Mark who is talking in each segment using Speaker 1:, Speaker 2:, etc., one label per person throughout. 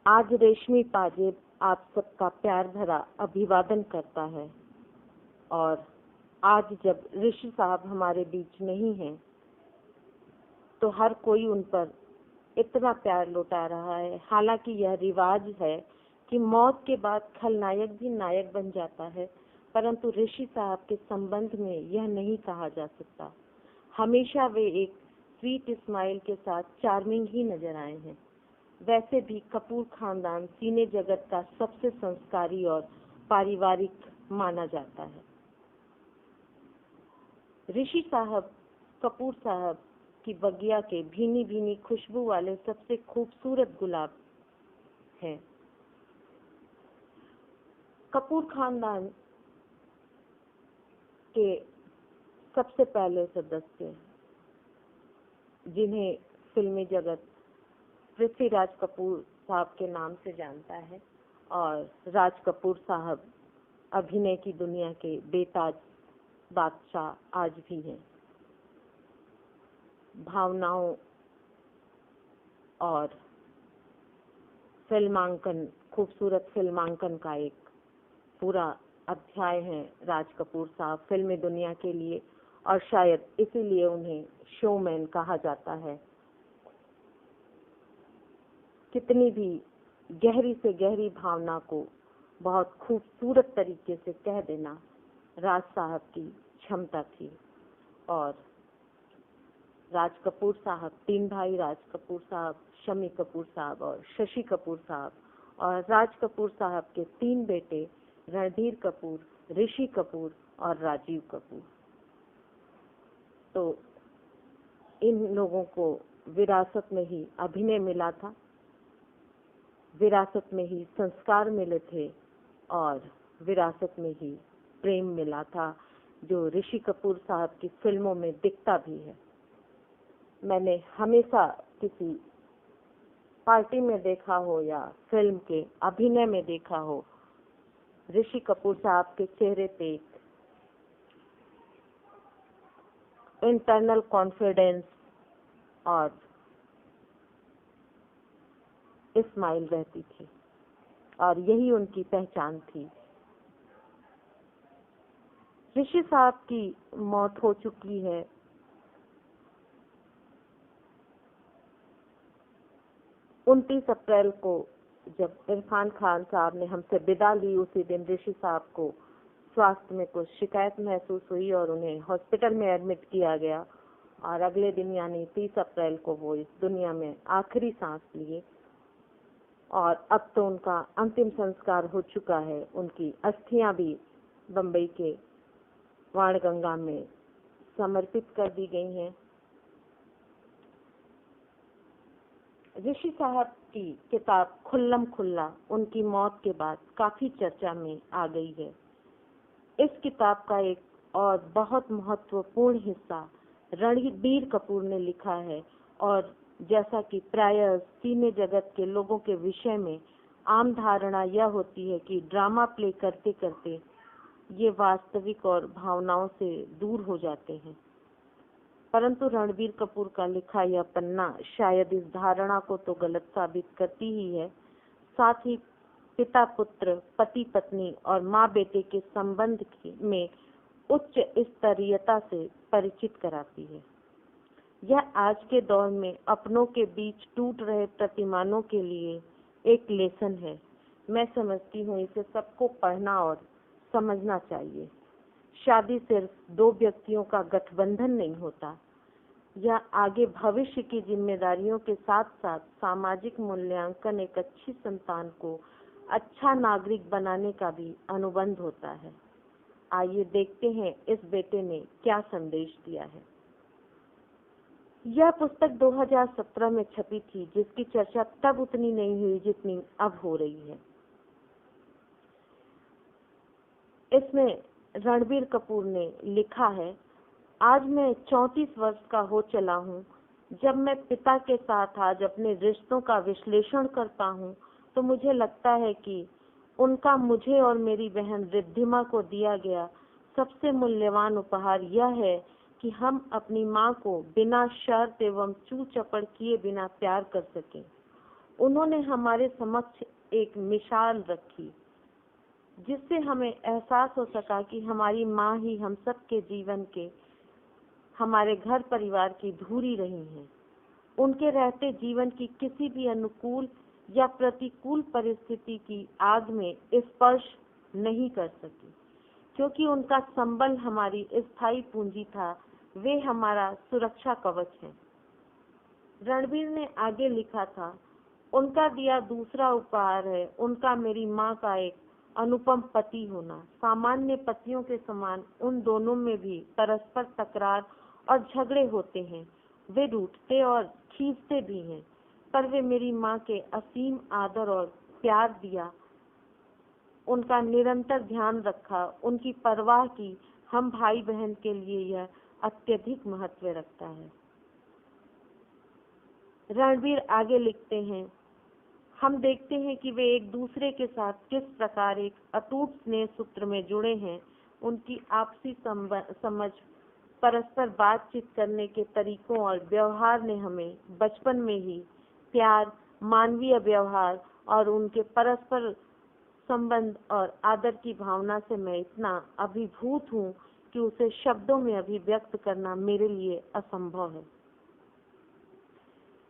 Speaker 1: आज रेशमी पाजेब आप सबका प्यार भरा अभिवादन करता है। और आज जब ऋषि साहब हमारे बीच नहीं हैं, तो हर कोई उन पर इतना प्यार लुटा रहा है। हालांकि यह रिवाज है कि मौत के बाद खलनायक भी नायक बन जाता है, परंतु ऋषि साहब के संबंध में यह नहीं कहा जा सकता। हमेशा वे एक स्वीट स्माइल के साथ चार्मिंग ही नजर आए हैं। वैसे भी कपूर खानदान सिने जगत का सबसे संस्कारी और पारिवारिक माना जाता है। ऋषि साहब कपूर साहब की बगिया के भीनी भीनी खुशबू वाले सबसे खूबसूरत गुलाब हैं। कपूर खानदान के सबसे पहले सदस्य, जिन्हें फिल्मी जगत पृथ्वीराज कपूर साहब के नाम से जानता है, और राज कपूर साहब अभिनय की दुनिया के बेताज बादशाह आज भी हैं। भावनाओं और फिल्मांकन, खूबसूरत फिल्मांकन का एक पूरा अध्याय है राज कपूर साहब फिल्मी दुनिया के लिए, और शायद इसीलिए उन्हें शोमैन कहा जाता है। कितनी भी गहरी से गहरी भावना को बहुत खूबसूरत तरीके से कह देना राज साहब की क्षमता थी। और राज कपूर साहब, तीन भाई राज कपूर साहब, शम्मी कपूर साहब और शशि कपूर साहब, और राज कपूर साहब के तीन बेटे रणधीर कपूर, ऋषि कपूर और राजीव कपूर। तो इन लोगों को विरासत में ही अभिनय मिला था, विरासत में ही संस्कार मिले थे, और विरासत में ही प्रेम मिला था, जो ऋषि कपूर साहब की फिल्मों में दिखता भी है। मैंने हमेशा किसी पार्टी में देखा हो या फिल्म के अभिनय में देखा हो, ऋषि कपूर साहब के चेहरे पे इंटरनल कॉन्फिडेंस और स्माइल रहती थी, और यही उनकी पहचान थी। ऋषि साहब की मौत हो चुकी है। उनतीस अप्रैल को जब इरफान खान साहब ने हमसे विदा ली, उसी दिन ऋषि साहब को स्वास्थ्य में कुछ शिकायत महसूस हुई और उन्हें हॉस्पिटल में एडमिट किया गया, और अगले दिन यानी 30 अप्रैल को वो इस दुनिया में आखिरी सांस लिए। और अब तो उनका अंतिम संस्कार हो चुका है। उनकी अस्थियां भी बम्बई के वाणगंगा में समर्पित कर दी गई हैं। ऋषि साहब की किताब खुल्लम खुल्ला उनकी मौत के बाद काफी चर्चा में आ गई है। इस किताब का एक और बहुत महत्वपूर्ण हिस्सा रणबीर कपूर ने लिखा है, और जैसा कि प्रायः सिने जगत के लोगों के विषय में आम धारणा यह होती है कि ड्रामा प्ले करते करते ये वास्तविक और भावनाओं से दूर हो जाते हैं, परंतु रणबीर कपूर का लिखा यह पन्ना शायद इस धारणा को तो गलत साबित करती ही है, साथ ही पिता पुत्र, पति पत्नी और माँ बेटे के संबंध में उच्च स्तरीयता से परिचित कराती है। यह आज के दौर में अपनों के बीच टूट रहे प्रतिमानों के लिए एक लेसन है। मैं समझती हूँ इसे सबको पढ़ना और समझना चाहिए। शादी सिर्फ दो व्यक्तियों का गठबंधन नहीं होता, यह आगे भविष्य की जिम्मेदारियों के साथ साथ सामाजिक मूल्यांकन, एक अच्छी संतान को अच्छा नागरिक बनाने का भी अनुबंध होता है। आइए देखते हैं इस बेटे ने क्या संदेश दिया है। यह पुस्तक 2017 में छपी थी, जिसकी चर्चा तब उतनी नहीं हुई जितनी अब हो रही है। इसमें रणबीर कपूर ने लिखा है, आज मैं 34 वर्ष का हो चला हूँ। जब मैं पिता के साथ आज अपने रिश्तों का विश्लेषण करता हूँ, तो मुझे लगता है कि उनका मुझे और मेरी बहन रिद्धिमा को दिया गया सबसे मूल्यवान उपहार यह है कि हम अपनी माँ को बिना शर्त एवं चू चपड़ किए बिना प्यार कर सकें। उन्होंने हमारे समक्ष एक मिसाल रखी जिससे हमें एहसास हो सका कि हमारी माँ ही हम सबके जीवन के, हमारे घर परिवार की धुरी रही हैं। उनके रहते जीवन की किसी भी अनुकूल या प्रतिकूल परिस्थिति की आग में स्पर्श नहीं कर सकी, क्योंकि उनका संबल हमारी स्थायी पूंजी था। वे हमारा सुरक्षा कवच है। रणबीर ने आगे लिखा था, उनका दिया दूसरा उपहार है उनका मेरी माँ का एक अनुपम पति होना। सामान्य पतियों के समान उन दोनों में भी परस्पर तकरार और झगड़े होते हैं। वे रूठते और खींचते भी हैं, पर वे मेरी माँ के असीम आदर और प्यार दिया, उनका निरंतर ध्यान रखा, उनकी परवाह की। हम भाई बहन के लिए यह अत्यधिक महत्व रखता है। रणबीर आगे लिखते हैं, हम देखते हैं कि वे एक दूसरे के साथ किस प्रकार एक अटूट स्नेह सूत्र में जुड़े हैं। उनकी आपसी समझ, परस्पर बातचीत करने के तरीकों और व्यवहार ने हमें बचपन में ही प्यार, मानवीय व्यवहार और उनके परस्पर संबंध और आदर की भावना से मैं इतना अभिभूत हूँ कि उसे शब्दों में अभिव्यक्त करना मेरे लिए असंभव है।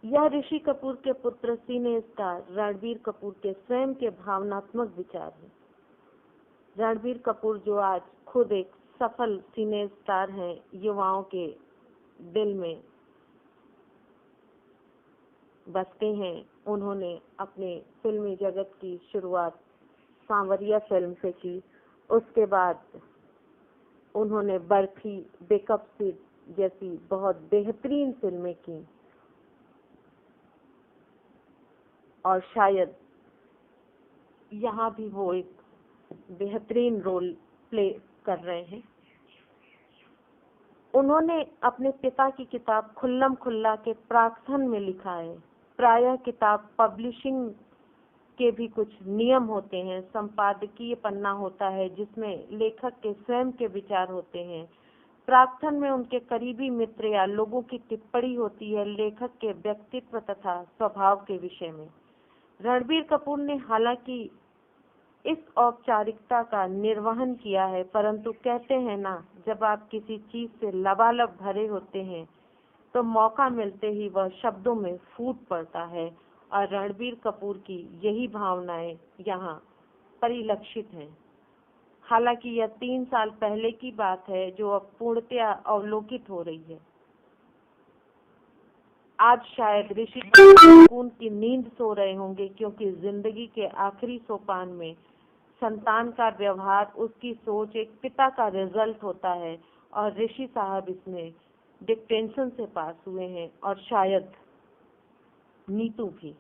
Speaker 1: यह ऋषि कपूर के पुत्र सिने स्टार रणबीर कपूर के स्वयं के भावनात्मक विचार हैं। रणबीर कपूर जो आज खुद एक सफल सिने स्टार हैं, युवाओं के दिल में बसते हैं। उन्होंने अपने फिल्मी जगत की शुरुआत सांवरिया फिल्म से की। उसके बाद उन्होंने बर्फी, बेकअप सीट जैसी बहुत बेहतरीन फिल्में की और शायद यहाँ भी वो एक बेहतरीन रोल प्ले कर रहे हैं। उन्होंने अपने पिता की किताब खुल्लम खुल्ला के प्राकथन में लिखा है, प्रायः किताब पब्लिशिंग के भी कुछ नियम होते हैं। संपादकीय पन्ना होता है जिसमें लेखक के स्वयं के विचार होते हैं। प्राकथन में उनके करीबी मित्र या लोगों की टिप्पणी होती है लेखक के व्यक्तित्व तथा स्वभाव के विषय में। रणबीर कपूर ने हालांकि इस औपचारिकता का निर्वहन किया है, परंतु कहते हैं ना, जब आप किसी चीज से लबालब भरे होते हैं तो मौका मिलते ही वह शब्दों में फूट पड़ता है, और रणबीर कपूर की यही भावनाएं यहाँ परिलक्षित हैं। हालांकि यह 3 साल पहले की बात है जो अब पूर्णतया अवलोकित हो रही है। आज शायद ऋषि सुकून की नींद सो रहे होंगे, क्योंकि जिंदगी के आखिरी सोपान में संतान का व्यवहार, उसकी सोच एक पिता का रिजल्ट होता है, और ऋषि साहब इसमें डिक्टेंशन से पास हुए हैं, और शायद नीतू भी।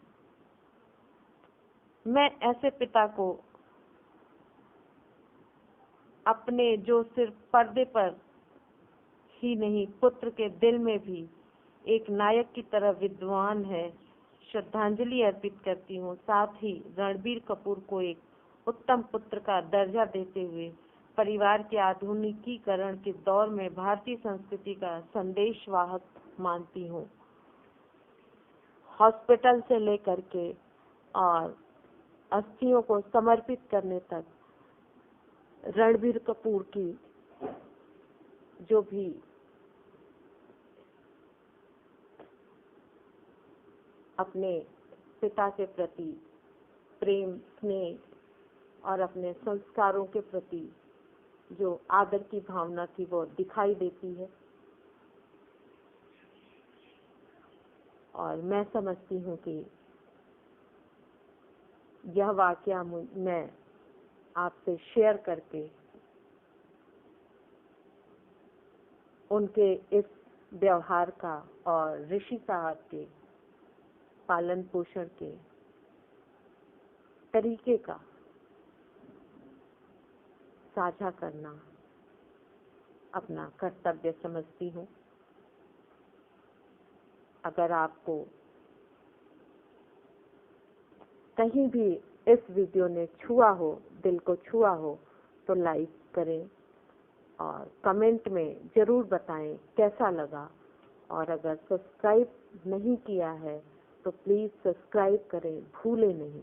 Speaker 1: मैं ऐसे पिता को अपने, जो सिर्फ पर्दे पर ही नहीं पुत्र के दिल में भी एक नायक की तरह विद्वान है, श्रद्धांजलि अर्पित करती हूँ। साथ ही रणबीर कपूर को एक उत्तम पुत्र का दर्जा देते हुए परिवार के आधुनिकीकरण के दौर में भारतीय संस्कृति का संदेशवाहक मानती हूँ। हॉस्पिटल से लेकर के और अस्थियों को समर्पित करने तक रणबीर कपूर की जो भी अपने पिता के प्रति प्रेम, स्नेह और अपने संस्कारों के प्रति जो आदर की भावना थी वो दिखाई देती है। और मैं समझती हूँ कि यह वाकया मैं आपसे शेयर करके उनके इस व्यवहार का और ऋषि साहब के पालन पोषण के तरीके का साझा करना अपना कर्तव्य समझती हूँ। अगर आपको कहीं भी इस वीडियो ने छुआ हो, दिल को छुआ हो, तो लाइक करें और कमेंट में जरूर बताएं कैसा लगा। और अगर सब्सक्राइब नहीं किया है तो प्लीज सब्सक्राइब करें, भूलें नहीं।